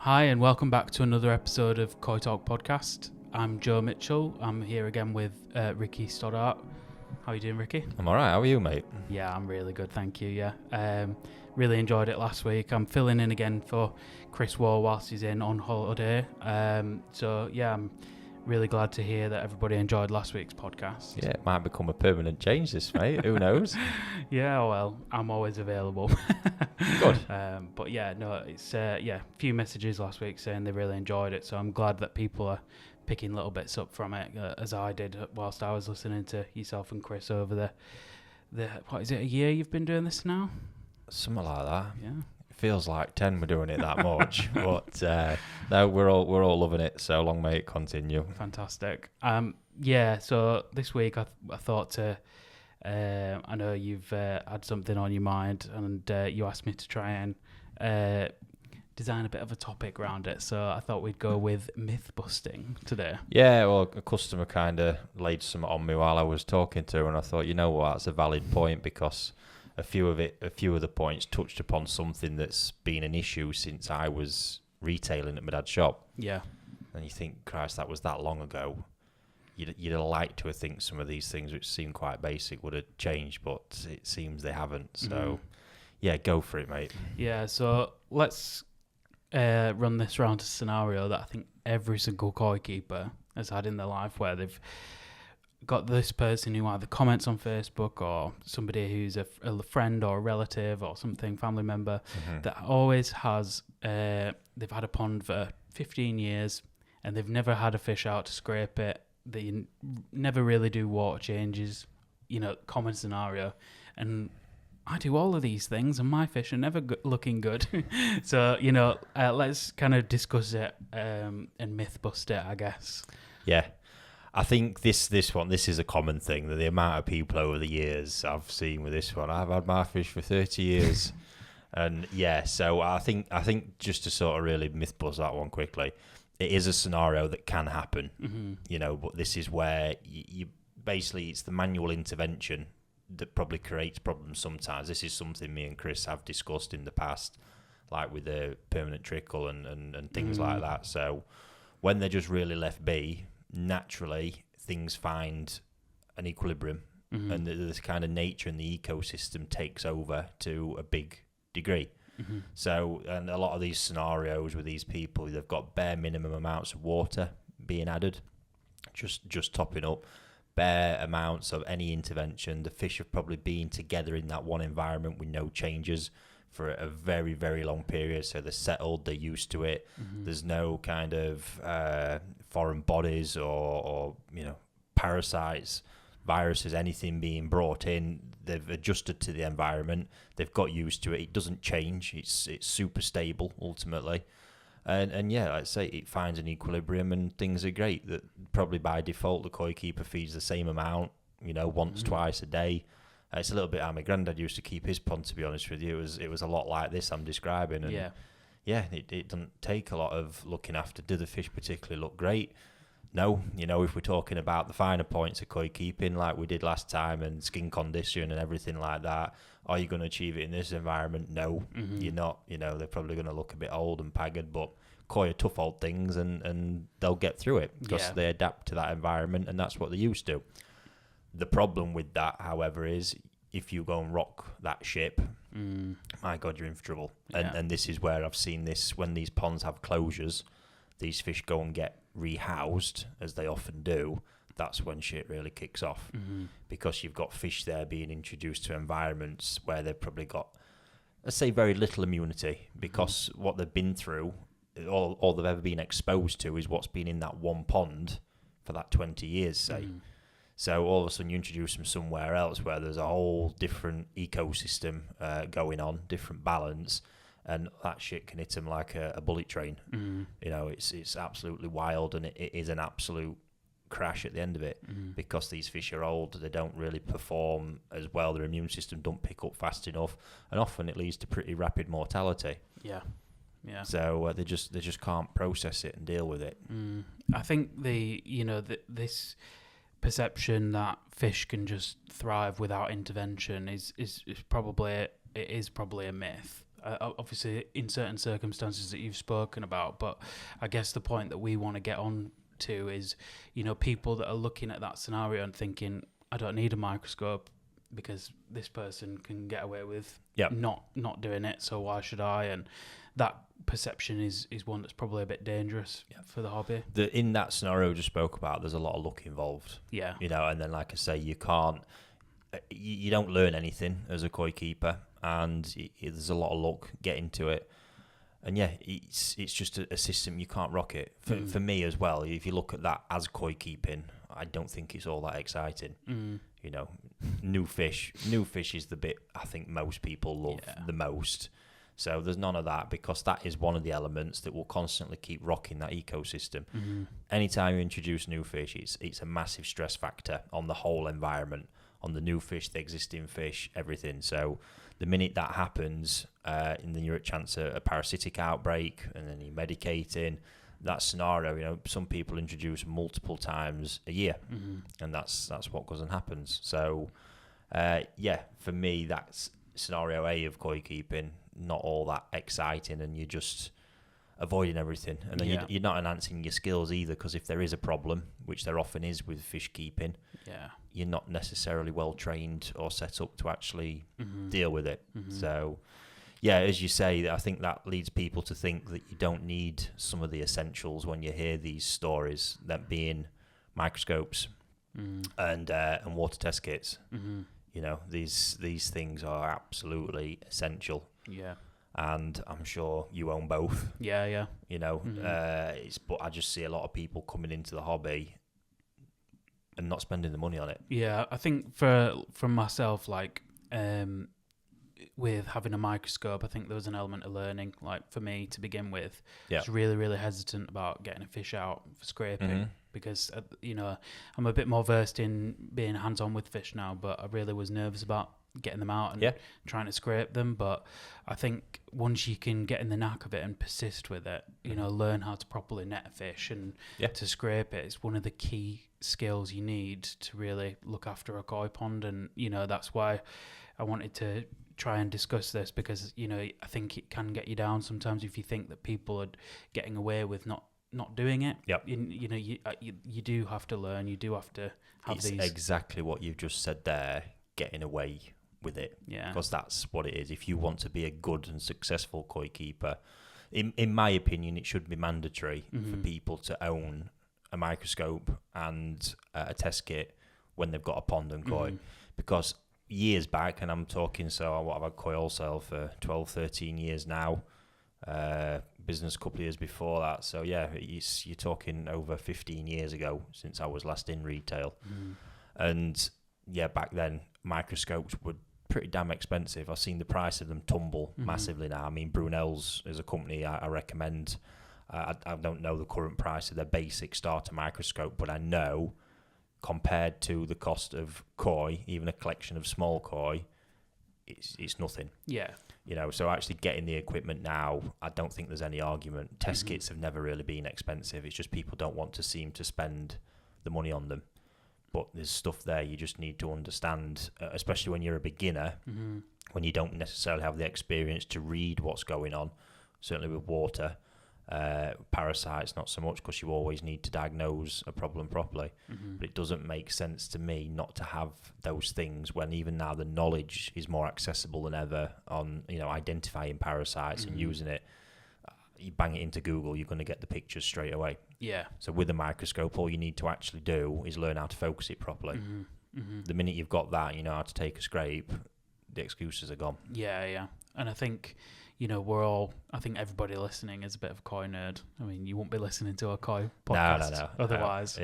Hi and welcome back to another episode of Koi Talk Podcast. I'm Joe Mitchell. I'm here again with Ricky Stoddart. How are you doing, Ricky? I'm alright, how are you, mate? Yeah, I'm really good, thank you, yeah. Really enjoyed it last week. I'm filling in again for Chris Wall whilst he's in on holiday. So, yeah, I'm really glad to hear that everybody enjoyed last week's podcast. Yeah, it might become a permanent change this, mate. Who knows? Yeah, well, I'm always available. Good. But yeah, no, it's a few messages last week saying they really enjoyed it. So I'm glad that people are picking little bits up from it, as I did whilst I was listening to yourself and Chris over the what is it, a year you've been doing this now? Something like that. Yeah. It feels like 10 we're doing it that much. But no, we're all loving it. So long may it continue. Fantastic. Yeah, so this week I thought to I know you've had something on your mind, and you asked me to try and design a bit of a topic around it. So I thought we'd go with myth busting today. Yeah, well, a customer kind of laid something on me while I was talking to her, and I thought, you know what, that's a valid point, because a few of the points touched upon something that's been an issue since I was retailing at my dad's shop. Yeah. And you think, Christ, that was that long ago. You'd have liked to have think some of these things, which seem quite basic, would have changed, but it seems they haven't. So, yeah, go for it, mate. Yeah, so let's run this round a scenario that I think every single koi keeper has had in their life, where they've got this person who either comments on Facebook, or somebody who's a friend or a relative or something, family member, that always has, they've had a pond for 15 years and they've never had a fish out to scrape it. They never really do water changes, common scenario. And I do all of these things and my fish are never looking good. So, let's kind of discuss it and myth bust it, I guess. Yeah. I think this is a common thing, that the amount of people over the years I've seen with this one. I've had my fish for 30 years. And yeah, so I think just to sort of really myth bust that one quickly, it is a scenario that can happen, but this is where you basically, it's the manual intervention that probably creates problems sometimes. This is something me and Chris have discussed in the past, like with the permanent trickle and things like that. So when they're just really left be, naturally things find an equilibrium, and this kind of nature and the ecosystem takes over to a big degree. So, and a lot of these scenarios with these people, they've got bare minimum amounts of water being added, just topping up, bare amounts of any intervention. The fish have probably been together in that one environment with no changes for a very, very long period. So they're settled, they're used to it. There's no kind of foreign bodies or parasites, viruses, anything being brought in. They've adjusted to the environment. They've got used to it. It doesn't change. It's super stable ultimately. And yeah, like I say, it finds an equilibrium and things are great. That probably by default the koi keeper feeds the same amount, once, twice a day. It's a little bit how my granddad used to keep his pond, to be honest with you. It was a lot like this I'm describing. And yeah, it doesn't take a lot of looking after. Do the fish particularly look great? No, if we're talking about the finer points of koi keeping, like we did last time, and skin condition and everything like that, are you going to achieve it in this environment? No, you're not. They're probably going to look a bit old and haggard, but koi are tough old things, and they'll get through it because they adapt to that environment, and that's what they're used to. The problem with that, however, is if you go and rock that ship, my God, you're in for trouble. And this is where I've seen this, when these ponds have closures, these fish go and get rehoused, as they often do. That's when shit really kicks off, because you've got fish there being introduced to environments where they've probably got, let's say, very little immunity, because what they've been through, all they've ever been exposed to is what's been in that one pond for that 20 years, say. So all of a sudden you introduce them somewhere else where there's a whole different ecosystem going on, different balance, and that shit can hit them like a bullet train. It's absolutely wild, and it is an absolute crash at the end of it, because these fish are old. They don't really perform as well. Their immune system don't pick up fast enough, and often it leads to pretty rapid mortality. Yeah. So they just can't process it and deal with it. I think this perception that fish can just thrive without intervention is probably a myth. obviously in certain circumstances that you've spoken about, but I guess the point that we want to get on to is, people that are looking at that scenario and thinking, I don't need a microscope because this person can get away with not doing it, so why should I? And that perception is one that's probably a bit dangerous for the hobby. In that scenario we just spoke about, there's a lot of luck involved. Yeah. And then like I say, you can't, you don't learn anything as a koi keeper, and there's a lot of luck getting to it. And it's just a system, you can't rock it. For me as well, if you look at that as koi keeping, I don't think it's all that exciting. New fish is the bit I think most people love the most. So there's none of that, because that is one of the elements that will constantly keep rocking that ecosystem. Anytime you introduce new fish, it's a massive stress factor on the whole environment, on the new fish, the existing fish, everything. So the minute that happens, and then you're at chance a parasitic outbreak, and then you're medicating. That scenario, some people introduce multiple times a year, and that's what goes and happens. So, for me, that's scenario A of koi keeping, not all that exciting, and you're just avoiding everything. And then you're not enhancing your skills either, because if there is a problem, which there often is with fish keeping, you're not necessarily well trained or set up to actually deal with it. So, as you say, I think that leads people to think that you don't need some of the essentials when you hear these stories, that being microscopes and water test kits. These things are absolutely essential. Yeah. And I'm sure you own both. Yeah. But I just see a lot of people coming into the hobby and not spending the money on it. Yeah, I think from myself, like, with having a microscope, I think there was an element of learning. Like, for me to begin with, I was really, really hesitant about getting a fish out for scraping because, I'm a bit more versed in being hands-on with fish now, but I really was nervous about getting them out and trying to scrape them. But I think once you can get in the knack of it and persist with it, learn how to properly net a fish and to scrape it, it's one of the key skills you need to really look after a koi pond. And, that's why I wanted to try and discuss this, because I think it can get you down sometimes if you think that people are getting away with not doing it. You do have to learn. You do have to have it's these. Exactly what you've just said there. Getting away with it, because that's what it is. If you want to be a good and successful koi keeper, in my opinion, it should be mandatory for people to own a microscope and a test kit when they've got a pond and koi, because years back, and I'm talking, I've had koi wholesale for 12, 13 years now, business a couple of years before that, so you're talking over 15 years ago since I was last in retail. And back then microscopes were pretty damn expensive. I've seen the price of them tumble massively now. I mean, Brunel's is a company I recommend. I don't know the current price of their basic starter microscope, but I know compared to the cost of koi, even a collection of small koi, it's nothing. So actually getting the equipment now, I don't think there's any argument. Test kits have never really been expensive. It's just people don't want to seem to spend the money on them. But there's stuff there you just need to understand, especially when you're a beginner, when you don't necessarily have the experience to read what's going on, certainly with water. Parasites, not so much, because you always need to diagnose a problem properly. But it doesn't make sense to me not to have those things when even now the knowledge is more accessible than ever on identifying parasites and using it. You bang it into Google, you're going to get the pictures straight away. So with a microscope, all you need to actually do is learn how to focus it properly. The minute you've got that, you know how to take a scrape, the excuses are gone. And I think I think everybody listening is a bit of a koi nerd. I mean, you won't be listening to a koi podcast no. otherwise.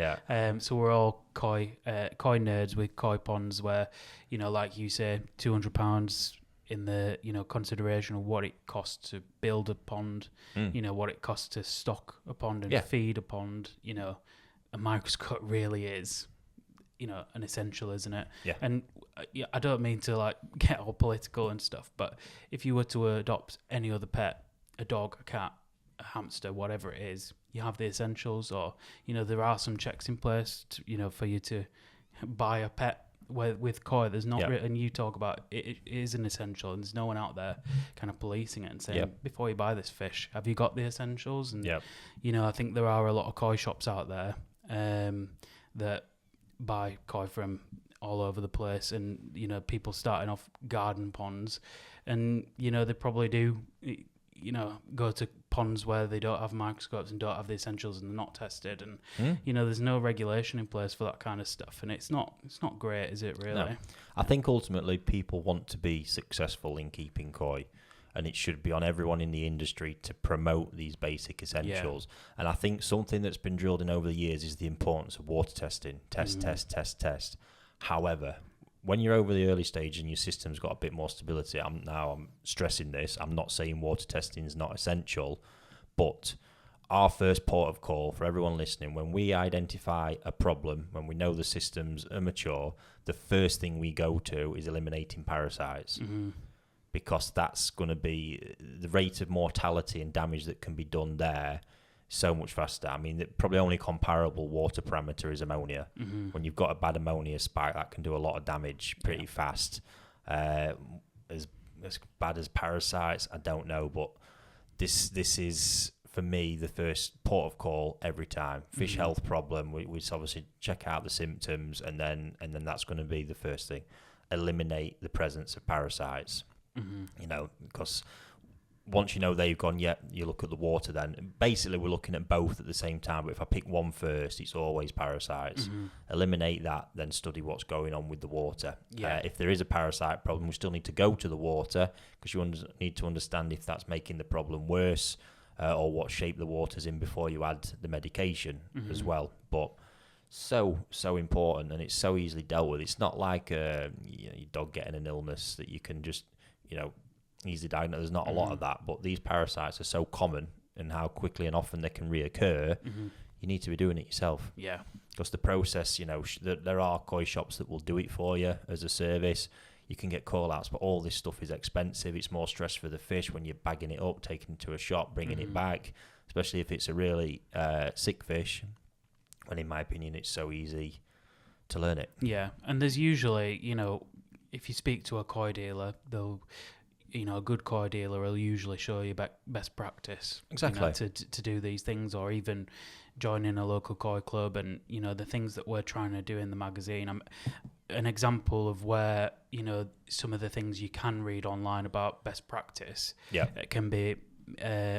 So we're all koi nerds with koi ponds where, like you say, £200 in the, consideration of what it costs to build a pond, what it costs to stock a pond and feed a pond, a microscope really is, an essential, isn't it? And I don't mean to get all political and stuff, but if you were to adopt any other pet, a dog, a cat, a hamster, whatever it is, you have the essentials, or there are some checks in place to, for you to buy a pet where with koi, there's not, Yep. and you talk about it is an essential, and there's no one out there kind of policing it and saying, Yep. before you buy this fish, have you got the essentials? And Yep. I think there are a lot of koi shops out there that buy koi from all over the place, and people starting off garden ponds, and they probably do go to ponds where they don't have microscopes and don't have the essentials and they're not tested, and there's no regulation in place for that kind of stuff, and it's not great, is it really? No. I think ultimately people want to be successful in keeping koi, and it should be on everyone in the industry to promote these basic essentials. And I think something that's been drilled in over the years is the importance of water testing. Test. However, when you're over the early stage and your system's got a bit more stability, I'm stressing this, I'm not saying water testing is not essential, but our first port of call for everyone listening, when we identify a problem, when we know the systems are mature, the first thing we go to is eliminating parasites. Because that's going to be the rate of mortality and damage that can be done there so much faster. I mean, the probably only comparable water parameter is ammonia. When you've got a bad ammonia spike, that can do a lot of damage pretty fast. As bad as parasites, I don't know, but this is for me the first port of call every time. Fish health problem, we obviously check out the symptoms, and then that's going to be the first thing. Eliminate the presence of parasites. Because once they've gone, you look at the water then. Basically, we're looking at both at the same time, but if I pick one first, it's always parasites. Eliminate that, then study what's going on with the water. If there is a parasite problem, we still need to go to the water, because you need to understand if that's making the problem worse, or what shape the water's in before you add the medication as well. But so important, and it's so easily dealt with. It's not like your dog getting an illness that you can just easily diagnosed. There's not a lot of that, but these parasites are so common, and how quickly and often they can reoccur. You need to be doing it yourself. Yeah, because the process, there are koi shops that will do it for you as a service. You can get call outs, but all this stuff is expensive. It's more stress for the fish when you're bagging it up, taking it to a shop, bringing it back, especially if it's a really sick fish. And in my opinion, it's so easy to learn it. Yeah, and there's usually, if you speak to a koi dealer, they'll, a good koi dealer will usually show you best practice. Exactly. To do these things, or even joining a local koi club, and, the things that we're trying to do in the magazine. An example of where, some of the things you can read online about best practice, it can be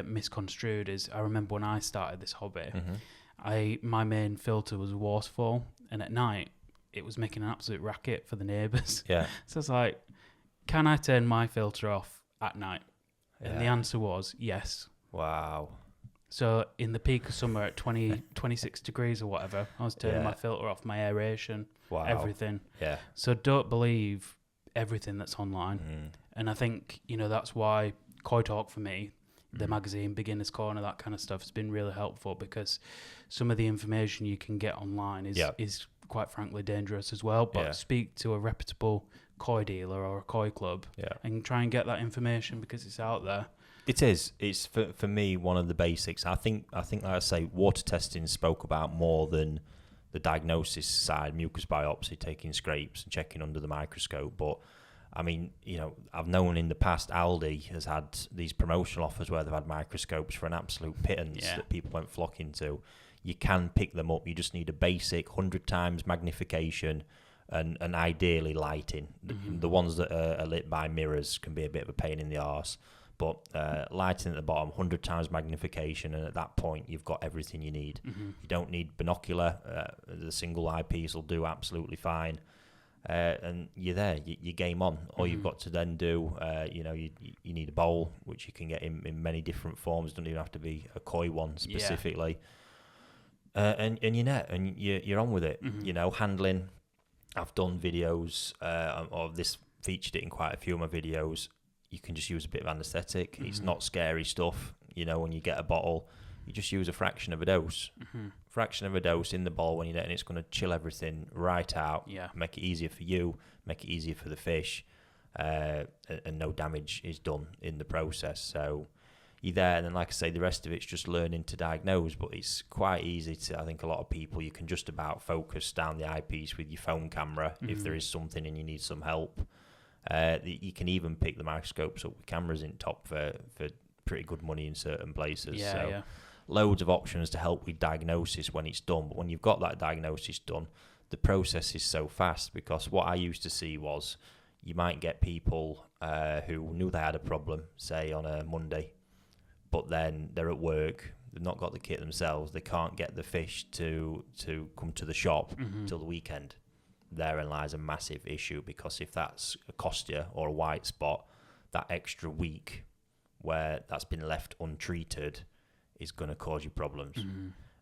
misconstrued. Is I remember when I started this hobby, my main filter was waterfall, and at night, it was making an absolute racket for the neighbours. Yeah. So it's like, can I turn my filter off at night? And the answer was yes. Wow. So in the peak of summer at 26 degrees or whatever, I was turning my filter off, my aeration, everything. Yeah. So don't believe everything that's online. And I think, that's why Koi Talk for me, the magazine, Beginner's Corner, that kind of stuff has been really helpful, because some of the information you can get online is quite frankly dangerous as well. But speak to a reputable koi dealer or a koi club and try and get that information, because it's out there. It is. It's for me one of the basics. I think like I say, water testing spoke about more than the diagnosis side, mucus biopsy, taking scrapes and checking under the microscope. But I mean, I've known in the past Aldi has had these promotional offers where they've had microscopes for an absolute pittance that people went flocking to. You can pick them up. You just need a basic 100 times magnification and ideally lighting. The ones that are lit by mirrors can be a bit of a pain in the arse. But lighting at the bottom, 100 times magnification, and at that point, you've got everything you need. You don't need binocular. The single eyepiece will do absolutely fine. And you're there. You game on. All you've got to then do, you need a bowl, which you can get in many different forms. Doesn't even have to be a koi one specifically. And your net, and you're on with it. Handling. I've done videos of this, featured it in quite a few of my videos. You can just use a bit of anaesthetic. It's not scary stuff. When you get a bottle, you just use a fraction of a dose. Fraction of a dose in the bowl when you're there, and it's going to chill everything right out. Make it easier for you, make it easier for the fish, and no damage is done in the process. So, you're there, and then like I say, the rest of it's just learning to diagnose. But it's quite easy to, I think, a lot of people, you can just about focus down the eyepiece with your phone camera if there is something and you need some help. You can even pick the microscopes up with cameras in top for pretty good money in certain places. Loads of options to help with diagnosis when it's done. But when you've got that diagnosis done, the process is so fast, because what I used to see was you might get people who knew they had a problem, say on a Monday, but then they're at work, they've not got the kit themselves, they can't get the fish to come to the shop till the weekend. Therein lies a massive issue, because if that's a costia or a white spot, that extra week where that's been left untreated is going to cause you problems.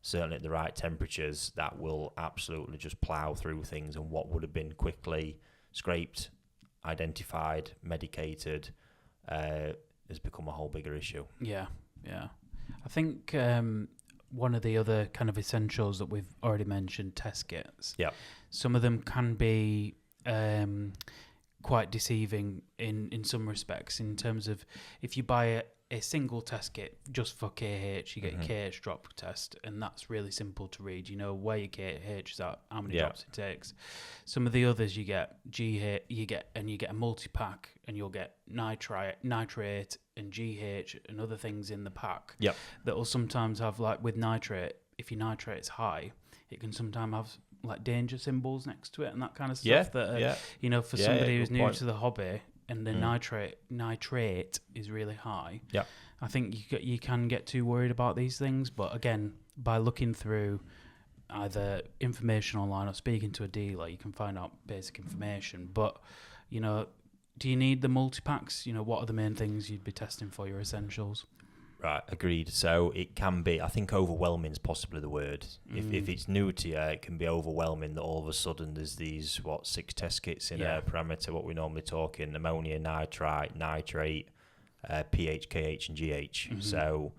Certainly at the right temperatures, that will absolutely just plough through things, and what would have been quickly scraped, identified, medicated, has become a whole bigger issue. Yeah. I think one of the other kind of essentials that we've already mentioned, test kits. Yeah. Some of them can be quite deceiving in some respects, in terms of if you buy a single test kit just for KH, you get your KH drop test, and that's really simple to read. You know where your KH is at, how many drops it takes. Some of the others you get GH, you get a multi-pack, and you'll get nitrate and GH and other things in the pack. That will sometimes have, like with nitrate, if your nitrate's high, it can sometimes have like danger symbols next to it and that kind of stuff. You know, for somebody who's new to the hobby, and the nitrate is really high. I think you can get too worried about these things, but again, by looking through either information online or speaking to a dealer, you can find out basic information. But you know, do you need the multi-packs? You know, what are the main things you'd be testing for your essentials? Right, agreed. So it can be, I think overwhelming is possibly the word. If it's new to you, it can be overwhelming that all of a sudden there's these, 6 test kits in a parameter, what we normally talk in, ammonia, nitrite, nitrate, pH, KH and GH. So,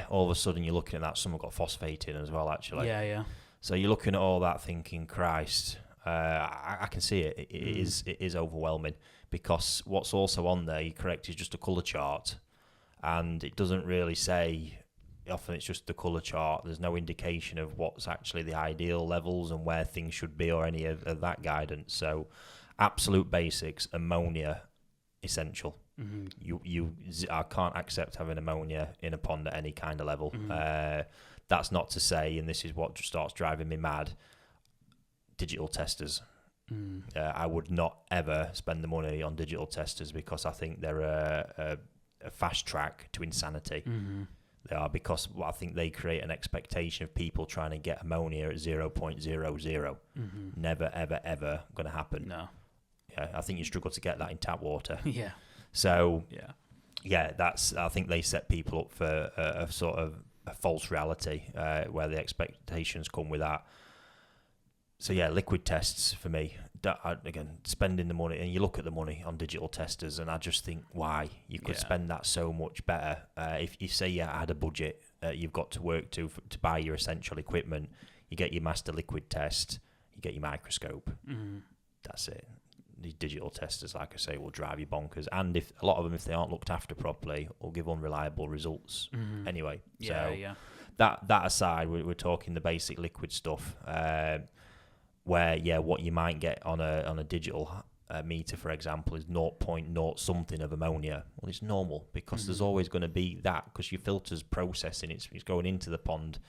all of a sudden you're looking at that. Some have got phosphate in as well, actually. So you're looking at all that thinking, Christ, I can see it. It is overwhelming, because what's also on there, you're correct, is just a colour chart. And it doesn't really say, often it's just the colour chart. There's no indication of what's actually the ideal levels and where things should be, or any of that guidance. So absolute basics, ammonia, essential. I can't accept having ammonia in a pond at any kind of level. That's not to say, and this is what starts driving me mad, digital testers. I would not ever spend the money on digital testers, because I think they're a fast track to insanity. They are, because I think they create an expectation of people trying to get ammonia at 0.00. Never, ever, ever going to happen. No. I think you struggle to get that in tap water. So, that's, I think they set people up for a sort of a false reality where the expectations come with that. So liquid tests for me. Again, spending the money, and you look at the money on digital testers, and I just think, why? You could spend that so much better. If you say I had a budget, you've got to work to buy your essential equipment. You get your master liquid test, you get your microscope. That's it. These digital testers, like I say, will drive you bonkers. And if a lot of them, if they aren't looked after properly, will give unreliable results. Anyway, that aside, we're talking the basic liquid stuff. Where what you might get on a digital meter, for example, is 0.0 something of ammonia. Well, it's normal, because there's always going to be that, because your filter's processing, it's going into the pond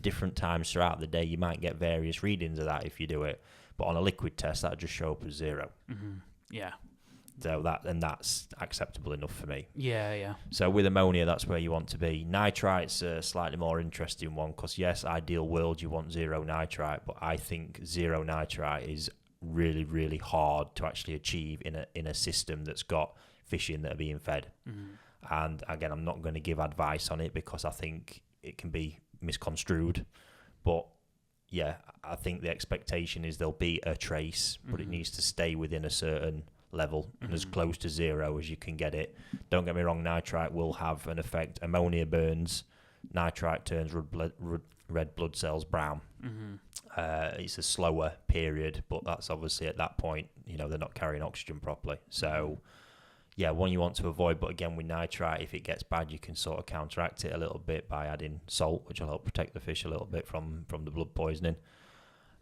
different times throughout the day. You might get various readings of that if you do it, but on a liquid test, that'll just show up as 0. So that's acceptable enough for me. So with ammonia, that's where you want to be. Nitrite's a slightly more interesting one, because ideal world, you want 0 nitrite, but I think 0 nitrite is really, really hard to actually achieve in a system that's got fish in that are being fed. And again, I'm not going to give advice on it, because I think it can be misconstrued. But I think the expectation is there'll be a trace, but it needs to stay within a certain level and as close to 0 as you can get it. Don't get me wrong, nitrite will have an effect. Ammonia burns, nitrite turns red blood cells brown. It's a slower period, but that's obviously at that point, they're not carrying oxygen properly. So one you want to avoid. But again, with nitrite, if it gets bad, you can sort of counteract it a little bit by adding salt, which will help protect the fish a little bit from the blood poisoning.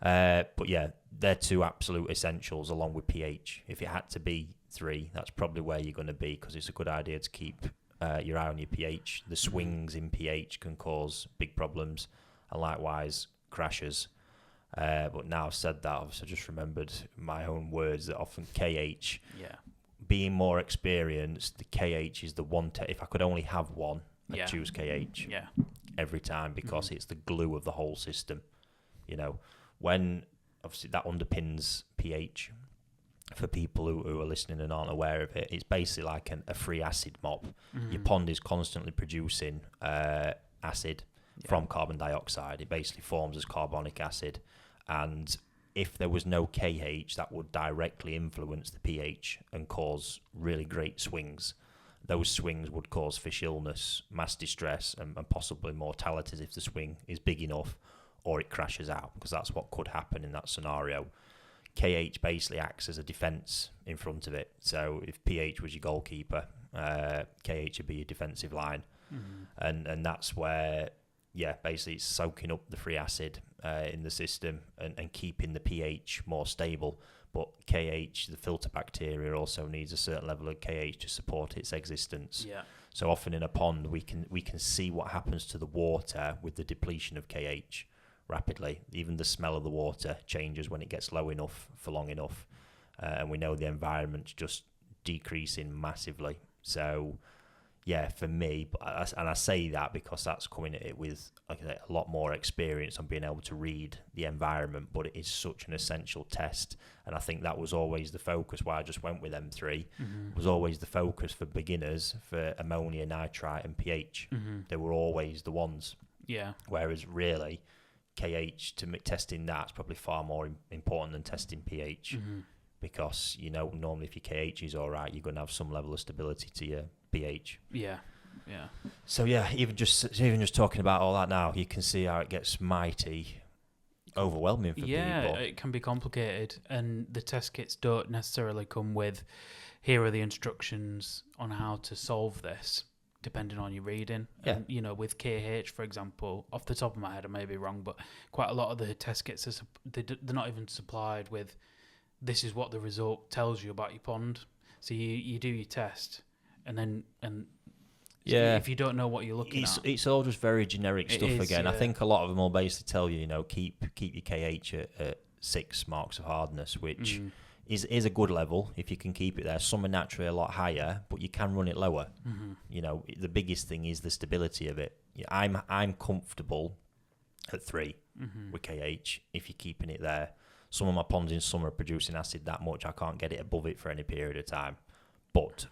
But yeah, they're two absolute essentials along with pH. If it had to be 3, that's probably where you're going to be, because it's a good idea to keep your eye on your pH. The swings in pH can cause big problems, and likewise crashes. But now I've said that, obviously I just remembered my own words that often KH, being more experienced, the KH is the one. If I could only have one, I'd choose KH every time, because it's the glue of the whole system. You know, when obviously that underpins pH. For people who are listening and aren't aware of it, it's basically like a free acid mop. Your pond is constantly producing acid from carbon dioxide. It basically forms as carbonic acid, and if there was no KH, that would directly influence the pH and cause really great swings. Those swings would cause fish illness, mass distress, and possibly mortalities if the swing is big enough or it crashes out, because that's what could happen in that scenario. KH basically acts as a defence in front of it. So if pH was your goalkeeper, KH would be your defensive line. And that's where, basically it's soaking up the free acid in the system and keeping the pH more stable. But KH, the filter bacteria, also needs a certain level of KH to support its existence. So often in a pond, we can see what happens to the water with the depletion of KH. Rapidly. Even the smell of the water changes when it gets low enough for long enough, and we know the environment's just decreasing massively. So for me, and I say that because that's coming at it with a lot more experience on being able to read the environment, but it is such an essential test, and I think that was always the focus. Why I just went with M3 was always the focus for beginners for ammonia, nitrite and pH. They were always the ones. Whereas really KH, testing that's probably far more important than testing pH, because normally if your KH is all right, you're going to have some level of stability to your pH. So even just talking about all that now, you can see how it gets mighty overwhelming for people. It can be complicated, and the test kits don't necessarily come with here are the instructions on how to solve this, depending on your reading. And, with KH, for example, off the top of my head, I may be wrong, but quite a lot of the test kits, they're not even supplied with, this is what the result tells you about your pond. So you do your test, and if you don't know what you're looking at... It's all just very generic stuff again. I think a lot of them will basically tell you, keep your KH at 6 marks of hardness, which... is a good level if you can keep it there. Some are naturally a lot higher, but you can run it lower. The biggest thing is the stability of it. I'm comfortable at 3 with KH if you're keeping it there. Some of my ponds in summer are producing acid that much I can't get it above it for any period of time. But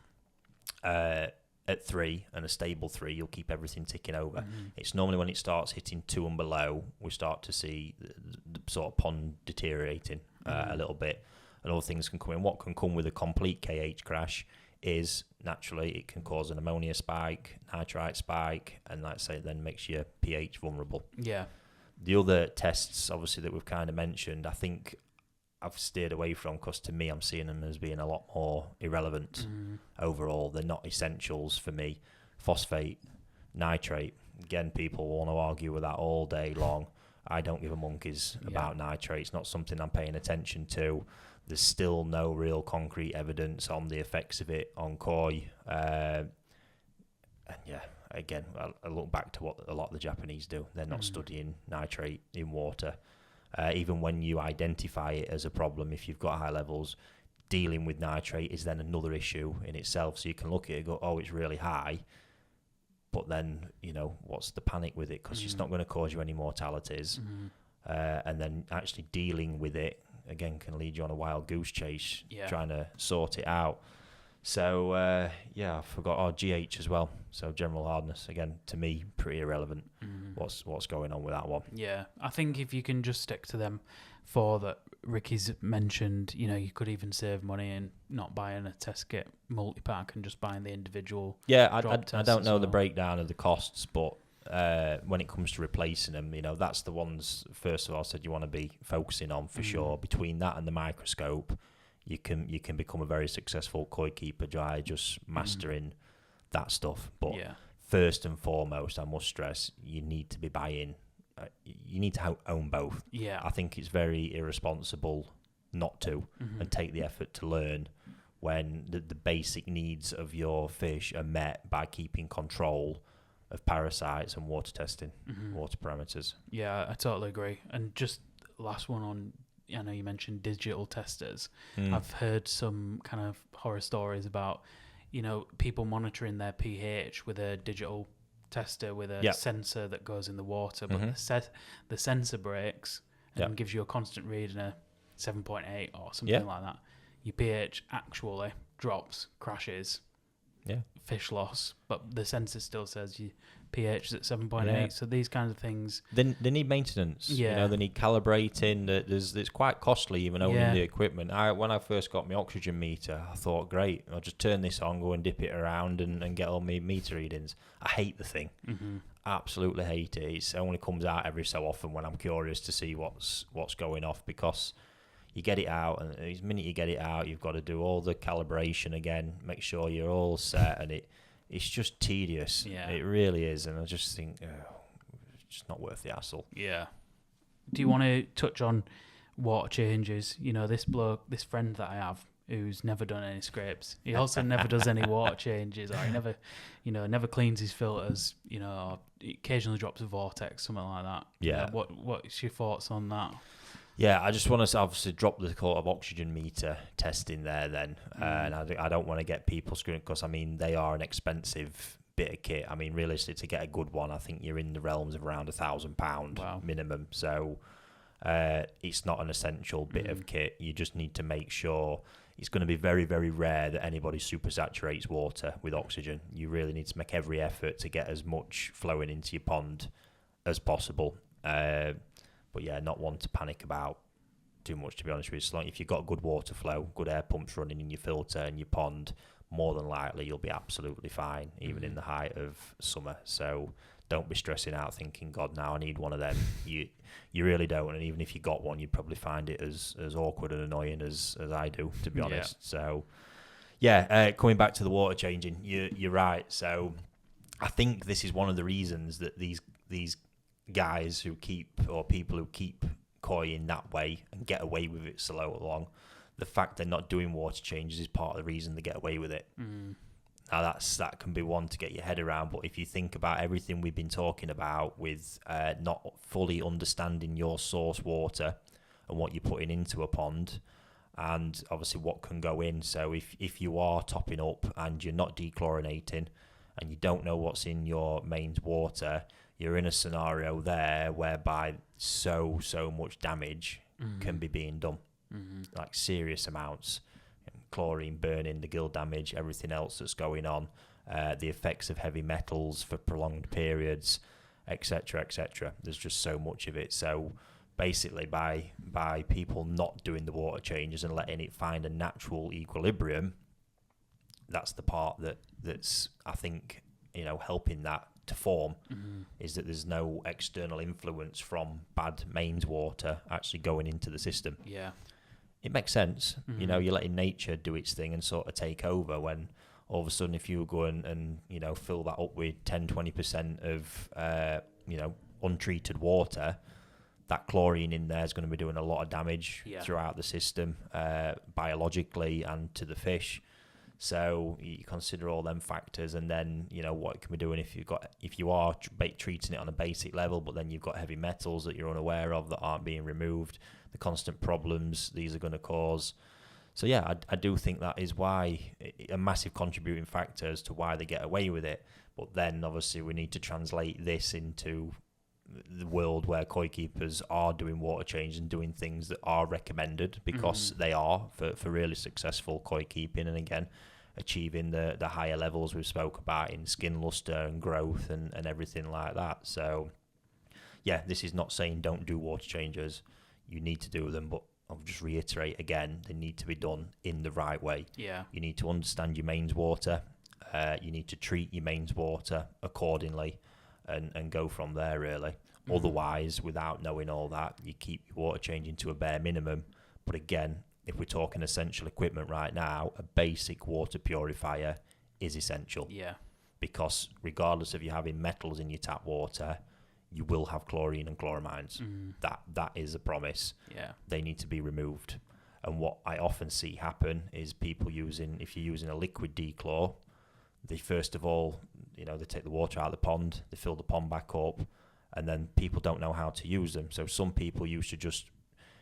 at 3 and a stable 3, you'll keep everything ticking over. It's normally when it starts hitting 2 and below, we start to see the sort of pond deteriorating a little bit. And other things can come in. What can come with a complete KH crash is, naturally, it can cause an ammonia spike, nitrite spike, and like I say, then makes your pH vulnerable. The other tests, obviously, that we've kind of mentioned, I think I've steered away from, because to me, I'm seeing them as being a lot more irrelevant overall. They're not essentials for me. Phosphate, nitrate, again, people want to argue with that all day long. I don't give a monkeys about nitrate. It's not something I'm paying attention to. There's still no real concrete evidence on the effects of it on koi. And again, I look back to what a lot of the Japanese do. They're not studying nitrate in water. Even when you identify it as a problem, if you've got high levels, dealing with nitrate is then another issue in itself. So you can look at it and go, oh, it's really high. But then, what's the panic with it? Because it's not going to cause you any mortalities. And then actually dealing with it, again, can lead you on a wild goose chase, trying to sort it out. So, I forgot, GH as well. So general hardness, again, to me, pretty irrelevant. What's going on with that one. I think if you can just stick to them 4 that Ricky's mentioned, you could even save money in not buying a test kit multi-pack and just buying the individual I don't know the breakdown of the costs, but when it comes to replacing them, that's the ones, first of all, I said you want to be focusing on for sure. Between that and the microscope, you can become a very successful koi keeper by just mastering that stuff. But first and foremost, I must stress, you need to be buying. You need to own both. Yeah. I think it's very irresponsible not to and take the effort to learn when the basic needs of your fish are met by keeping control of parasites and water testing, water parameters. Yeah, I totally agree. And just last one on, I know you mentioned digital testers. I've heard some kind of horror stories about, people monitoring their pH with a digital tester with a sensor that goes in the water, but the sensor breaks and gives you a constant reading of 7.8 or something like that. Your pH actually drops, crashes, fish loss, but the sensor still says your pH is at 7.8. So these kinds of things, they need maintenance. They need calibrating. It's quite costly even owning the equipment. When I first got my oxygen meter, I thought, great, I'll just turn this on, go and dip it around and get all my meter readings. I hate the thing. Absolutely hate it. It only comes out every so often when I'm curious to see what's going off, because you get it out, and the minute you get it out, you've got to do all the calibration again, make sure you're all set, and it's just tedious. It really is, and I just think it's just not worth the hassle. Yeah. Do you want to touch on water changes? This friend that I have who's never done any scrapes. He also never does any water changes, or he never cleans his filters. Or he occasionally drops a vortex, something like that. Yeah. What's your thoughts on that? Yeah, I just want to obviously drop the sort of oxygen meter testing there then. And I don't want to get people screwing, because, they are an expensive bit of kit. Realistically, to get a good one, I think you're in the realms of around £1,000 minimum. So it's not an essential bit of kit. You just need to make sure. It's going to be very, very rare that anybody supersaturates water with oxygen. You really need to make every effort to get as much flowing into your pond as possible. But yeah, not one to panic about too much, to be honest with you. So if you've got good water flow, good air pumps running in your filter and your pond, more than likely you'll be absolutely fine, even in the height of summer. So don't be stressing out thinking, God, now I need one of them. You really don't. And even if you got one, you'd probably find it as awkward and annoying as I do, to be honest. So coming back to the water changing, you're right. So I think this is one of the reasons that these guys who people who keep koi in that way and get away with it so long, the fact they're not doing water changes is part of the reason they get away with it. Now that can be one to get your head around, but if you think about everything we've been talking about with not fully understanding your source water and what you're putting into a pond, and obviously what can go in, so if you are topping up and you're not dechlorinating and you don't know what's in your mains water, you're in a scenario there whereby so much damage can be being done, like serious amounts. Chlorine burning, the gill damage, everything else that's going on, the effects of heavy metals for prolonged periods, etc., etc. There's just so much of it. So basically, by people not doing the water changes and letting it find a natural equilibrium, that's the part that's I think helping that to form, is that there's no external influence from bad mains water actually going into the system. Yeah. It makes sense. You're letting nature do its thing and sort of take over, when all of a sudden if you go and fill that up with 10-20% of untreated water, that chlorine in there is going to be doing a lot of damage throughout the system, biologically and to the fish. So you consider all them factors, and then what it can be doing if you are treating it on a basic level, but then you've got heavy metals that you're unaware of that aren't being removed, the constant problems these are going to cause. So yeah, I do think that is why a massive contributing factor as to why they get away with it. But then obviously we need to translate this into the world where koi keepers are doing water change and doing things that are recommended, because they are for really successful koi keeping, and again achieving the higher levels we spoke about in skin luster and growth and everything like that. So yeah, this is not saying don't do water changes. You need to do them, but I'll just reiterate again, they need to be done in the right way. Yeah. You need to understand your mains water. You need to treat your mains water accordingly and go from there, really. Otherwise, without knowing all that, you keep your water changing to a bare minimum. But again, if we're talking essential equipment right now, a basic water purifier is essential. Yeah. Because regardless of you having metals in your tap water, you will have chlorine and chloramines. That is a promise. Yeah. They need to be removed. And what I often see happen is people if you're using a liquid dechlor, they first of all, they take the water out of the pond, they fill the pond back up, and then people don't know how to use them. So some people used to just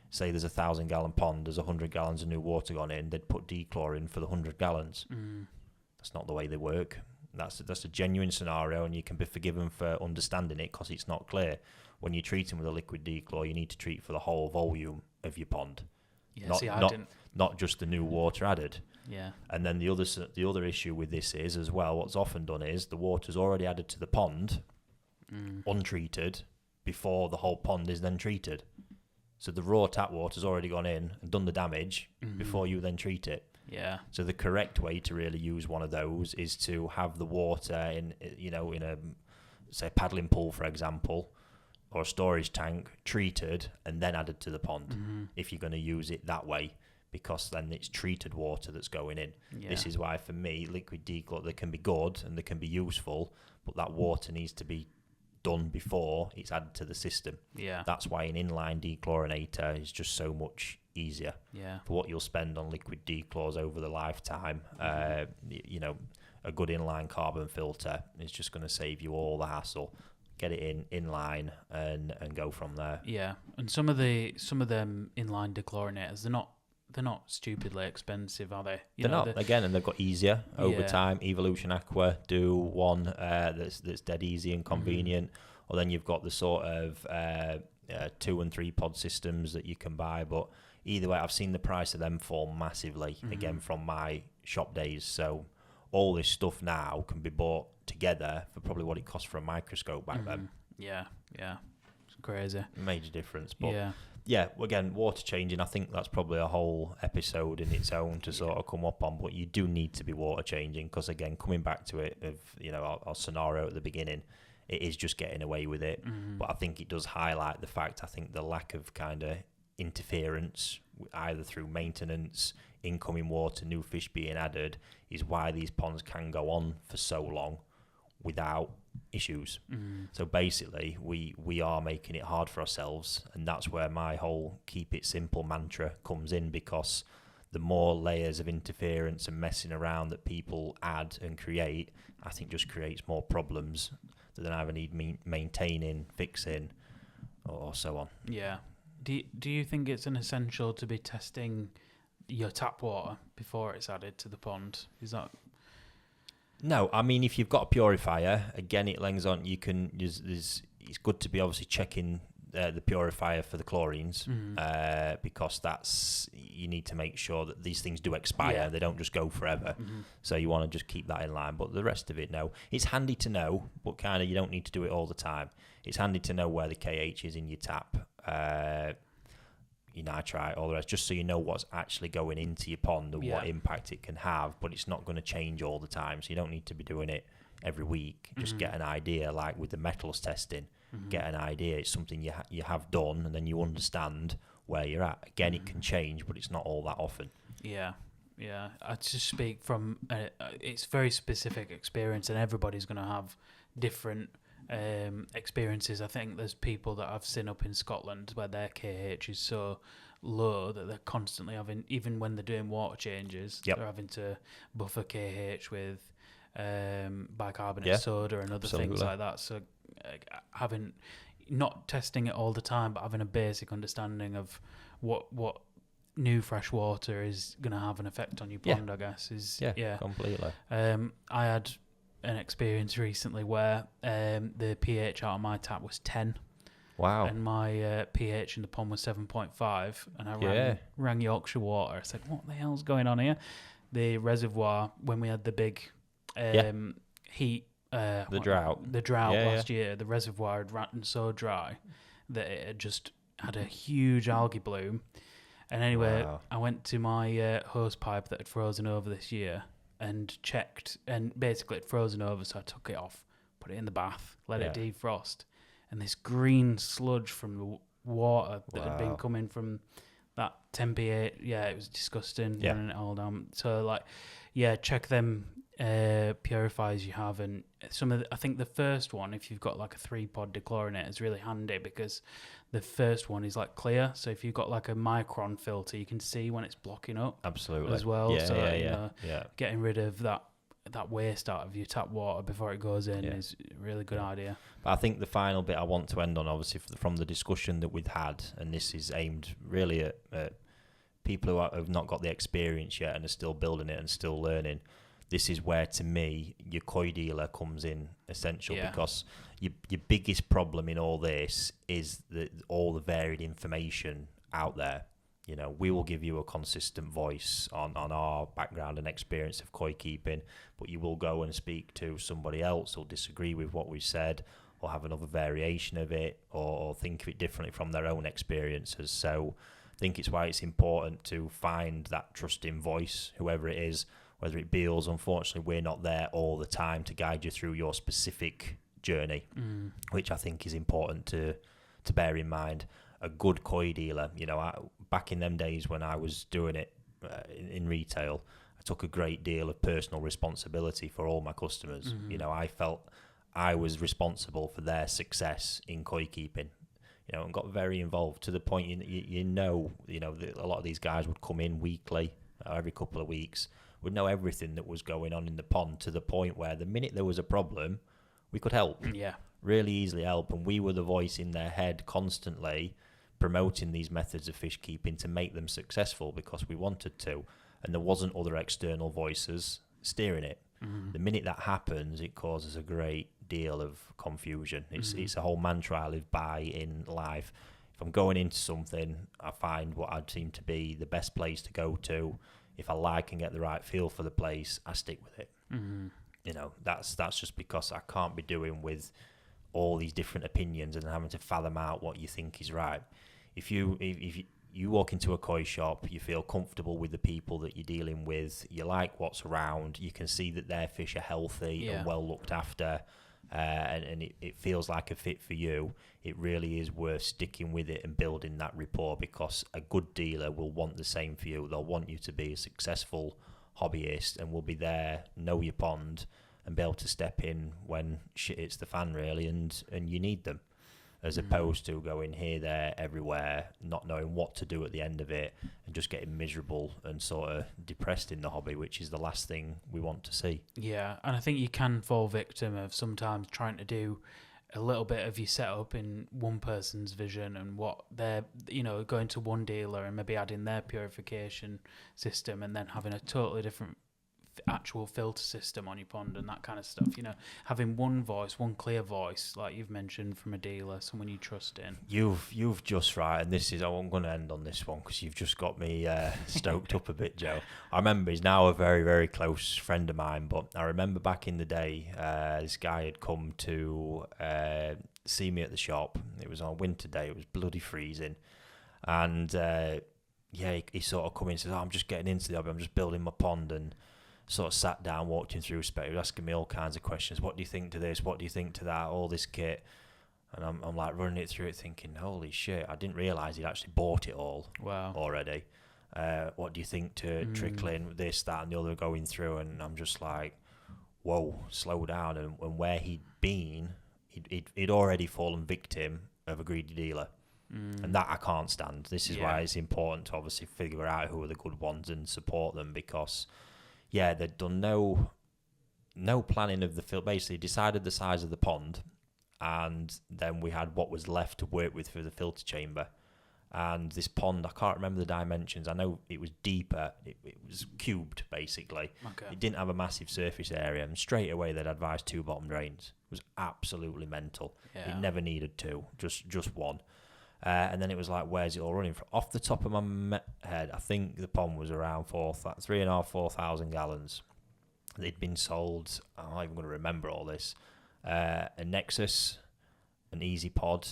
say there's a 1,000-gallon pond, there's 100 gallons of new water gone in, they'd put dechlor in for the 100 gallons. That's not the way they work. That's a genuine scenario, and you can be forgiven for understanding it because it's not clear. When you're treating with a liquid dechlor, you need to treat for the whole volume of your pond, not just the new water added. Yeah. And then the other issue with this is as well, what's often done is the water's already added to the pond, untreated, before the whole pond is then treated. So the raw tap water's already gone in and done the damage before you then treat it. Yeah. So the correct way to really use one of those is to have the water in a, say, paddling pool, for example, or a storage tank, treated and then added to the pond if you're going to use it that way, because then it's treated water that's going in. Yeah. This is why, for me, liquid dechlor, they can be good and they can be useful, but that water needs to be done before it's added to the system. Yeah. That's why an inline dechlorinator is just so much easier. Yeah. For what you'll spend on liquid dechlors over the lifetime, a good inline carbon filter is just going to save you all the hassle. Get it inline and go from there. Yeah. And some of them inline dechlorinators, they're not stupidly expensive, are they? They're not, again, and they've got easier over time. Evolution Aqua do one that's dead easy and convenient. Or then you've got the sort of 2 and 3 pod systems that you can buy. But either way, I've seen the price of them fall massively, again, from my shop days. So all this stuff now can be bought together for probably what it cost for a microscope back then. Yeah. It's crazy. Major difference. But yeah, again, water changing, I think that's probably a whole episode in its own to sort of come up on, but you do need to be water changing because, again, coming back to it, our scenario at the beginning, it is just getting away with it. But I think it does highlight the fact, I think the lack of kind of interference, either through maintenance, incoming water, new fish being added, is why these ponds can go on for so long without issues. So basically we are making it hard for ourselves, and that's where my whole keep it simple mantra comes in, because the more layers of interference and messing around that people add and create, I think just creates more problems that then either need maintaining, fixing, or so on. Yeah. Do you think it's an essential to be testing your tap water before it's added to the pond? Is that... No, I mean, if you've got a purifier, again, it lands on, you can, it's good to be obviously checking the purifier for the chlorines, because you need to make sure that these things do expire, they don't just go forever. So you want to just keep that in line. But the rest of it, no. It's handy to know, but kind of you don't need to do it all the time. It's handy to know where the KH is in your tap, nitrite, all the rest, just so you know what's actually going into your pond and what impact it can have, but it's not going to change all the time, so you don't need to be doing it every week. Just get an idea, like with the metals testing, get an idea. It's something you have done, and then you understand where you're at. Again, it can change, but it's not all that often. Yeah. I just speak from it's very specific experience, and everybody's going to have different experiences. I think there's people that I've seen up in Scotland where their KH is so low that they're constantly having, even when they're doing water changes, they're having to buffer KH with bicarbonate soda and other things like that. So not testing it all the time, but having a basic understanding of what new fresh water is going to have an effect on your pond, I guess. Completely. I had an experience recently where the pH out of my tap was 10. Wow. And my pH in the pond was 7.5. And I rang Yorkshire Water. I said, what the hell's going on here? The reservoir, when we had the big heat... the drought last year, the reservoir had ran so dry that it had just had a huge algae bloom. And anyway, I went to my hose pipe that had frozen over this year and checked, and basically it frozen over, so I took it off, put it in the bath, let it defrost, and this green sludge from the water that had been coming from that 10p8, yeah, it was disgusting Yeah. running it all down. So like, yeah, check them purifiers you have, and I think the first one, if you've got like a 3-pod dechlorinator, is really handy because the first one is like clear. So if you've got like a micron filter, you can see when it's blocking up. Absolutely. As well. Yeah, So yeah, you yeah, know, yeah. getting rid of that waste out of your tap water before it goes in Yeah. is a really good idea. But I think the final bit I want to end on, obviously, from the discussion that we've had, and this is aimed really at people who have not got the experience yet and are still building it and still learning. This is where, to me, your koi dealer comes in essential, because your biggest problem in all this is all the varied information out there. You know, we will give you a consistent voice on our background and experience of koi keeping, but you will go and speak to somebody else who'll disagree with what we've said, or have another variation of it, or think of it differently from their own experiences. So I think it's why it's important to find that trusting voice, whoever it is, whether it be us. Unfortunately, we're not there all the time to guide you through your specific journey, which I think is important to bear in mind. A good koi dealer, you know, back in them days when I was doing it in retail, I took a great deal of personal responsibility for all my customers. You know, I felt I was responsible for their success in koi keeping, you know, and got very involved to the point you know, a lot of these guys would come in weekly, every couple of weeks, would know everything that was going on in the pond, to the point where the minute there was a problem, we could help. Yeah. Really easily help. And we were the voice in their head constantly promoting these methods of fish keeping to make them successful, because we wanted to. And there wasn't other external voices steering it. The minute that happens, it causes a great deal of confusion. It's a whole mantra I live by in life. If I'm going into something, I find what I'd seem to be the best place to go to. If I like and get the right feel for the place, I stick with it. You know, that's just because I can't be doing with all these different opinions and having to fathom out what you think is right. If you walk into a koi shop, you feel comfortable with the people that you're dealing with, you like what's around, you can see that their fish are healthy and well looked after, and it feels like a fit for you, it really is worth sticking with it and building that rapport, because a good dealer will want the same for you. They'll want you to be a successful hobbyist and will be there, know your pond, and be able to step in when shit hits the fan, really, and you need them, as opposed to going here, there, everywhere, not knowing what to do at the end of it, and just getting miserable and sort of depressed in the hobby, which is the last thing we want to see. Yeah, and I think you can fall victim of sometimes trying to do a little bit of your setup in one person's vision and what they're, you know, going to one dealer and maybe adding their purification system and then having a totally different actual filter system on your pond and that kind of stuff. You know, having one voice, one clear voice, like you've mentioned, from a dealer, someone you trust in. You've just right, and this is, I'm going to end on this one because you've just got me stoked up a bit, Joe. I remember he's now a very, very close friend of mine, but I remember back in the day, this guy had come to see me at the shop. It was on a winter day, it was bloody freezing, and he sort of come in and says, I'm just getting into the hobby, I'm just building my pond, and sort of sat down, walked him through spec, he was asking me all kinds of questions. What do you think to this? What do you think to that? All this kit. And I'm like running it through it thinking, holy shit, I didn't realise he'd actually bought it all already. What do you think to trickling this, that and the other, going through? And I'm just like, whoa, slow down. And where he'd been, he'd already fallen victim of a greedy dealer. And that I can't stand. This is why it's important to obviously figure out who are the good ones and support them, because they'd done no planning of the field. Basically decided the size of the pond, and then we had what was left to work with for the filter chamber. And this pond, I can't remember the dimensions. I know it was deeper. It was cubed, basically. Okay. It didn't have a massive surface area, and straight away they'd advised 2 bottom drains. It was absolutely mental. Yeah. It never needed 2, just one. And then it was like, where's it all running from? Off the top of my head, I think the pond was around 4,000 gallons. They'd been sold, I'm not even going to remember all this, a Nexus, an Easy Pod,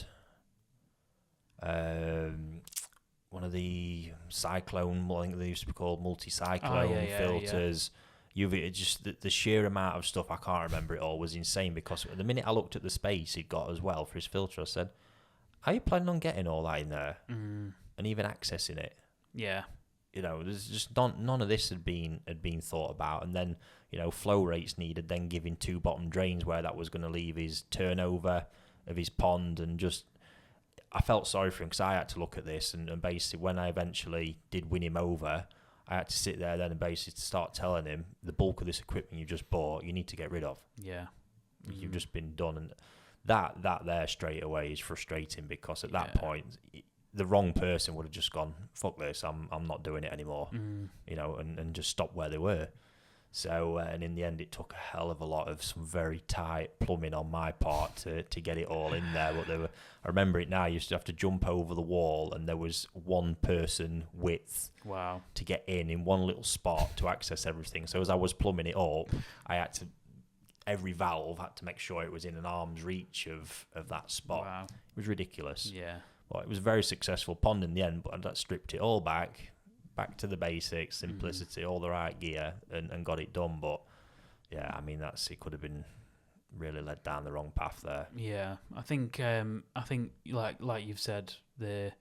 one of the Cyclone, I think they used to be called multi-cyclone filters. UV, just the sheer amount of stuff, I can't remember it all, was insane, because the minute I looked at the space he'd got as well for his filter, I said, how are you planning on getting all that in there and even accessing it? Yeah. There's just none of this had been thought about, and then flow rates needed, then giving 2 bottom drains where that was going to leave his turnover of his pond, and just I felt sorry for him because I had to look at this, and basically when I eventually did win him over, I had to sit there then and basically start telling him the bulk of this equipment you just bought you need to get rid of. Yeah. You've just been done, and that there straight away is frustrating, because at that point the wrong person would have just gone, fuck this, I'm not doing it anymore, and just stopped where they were. So and in the end it took a hell of a lot of some very tight plumbing on my part to get it all in there. But I remember it now, I used to have to jump over the wall, and there was 1 person width to get in one little spot to access everything. So as I was plumbing it up, every valve had to make sure it was in an arm's reach of that spot. Wow. It was ridiculous. Yeah. Well, it was a very successful pond in the end, but that stripped it all back to the basics, simplicity, all the right gear, and got it done. But yeah, I mean, it could have been really led down the wrong path there. Yeah, I think like you've said, the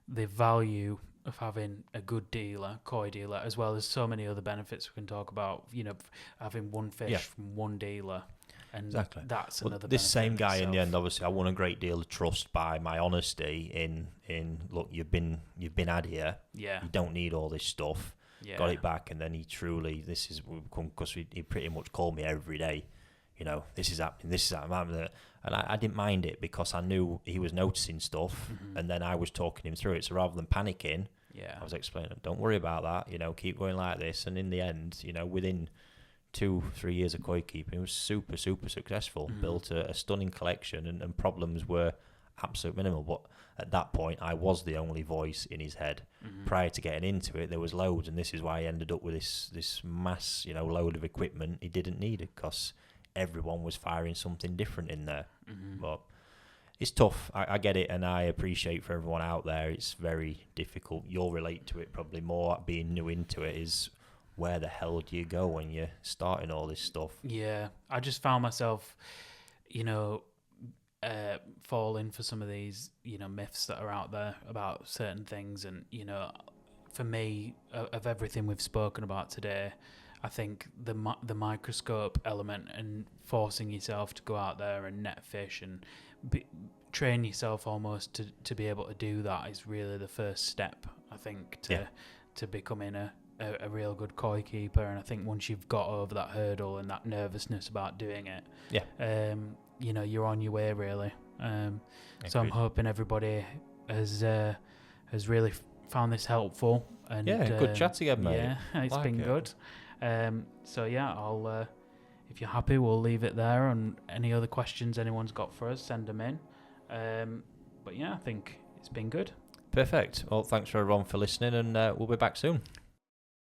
value of having a good dealer, koi dealer, as well as so many other benefits we can talk about. Having one fish from one dealer, and exactly. That's well, another. This same guy itself. in the end, obviously, I won a great deal of trust by my honesty in look, you've been had here. Yeah. You don't need all this stuff. Yeah. Got it back, and then he truly, because he pretty much called me every day. This is happening, and I didn't mind it because I knew he was noticing stuff, and then I was talking him through it. So rather than panicking, I was explaining, don't worry about that, keep going like this. And in the end, within 2-3 years of koi keeping, it was super, super successful. Built a stunning collection, and problems were absolute minimal. But at that point, I was the only voice in his head. Prior to getting into it, there was loads, and this is why I ended up with this mass, load of equipment he didn't need it, because everyone was firing something different in there. But it's tough. I get it, and I appreciate for everyone out there, it's very difficult. You'll relate to it probably more, being new into it, is where the hell do you go when you're starting all this stuff? Yeah, I just found myself, falling for some of these, myths that are out there about certain things. And, for me, of everything we've spoken about today, I think the microscope element and forcing yourself to go out there and net fish and train yourself almost to be able to do that is really the first step, I think, to becoming a real good koi keeper. And I think once you've got over that hurdle and that nervousness about doing it, you're on your way, really. So I'm hoping everybody has really found this helpful. And good chat again, mate. Yeah, it's been good. I'll if you're happy, we'll leave it there. And any other questions anyone's got for us, send them in. I think it's been good. Perfect. Well, thanks for everyone for listening, and we'll be back soon.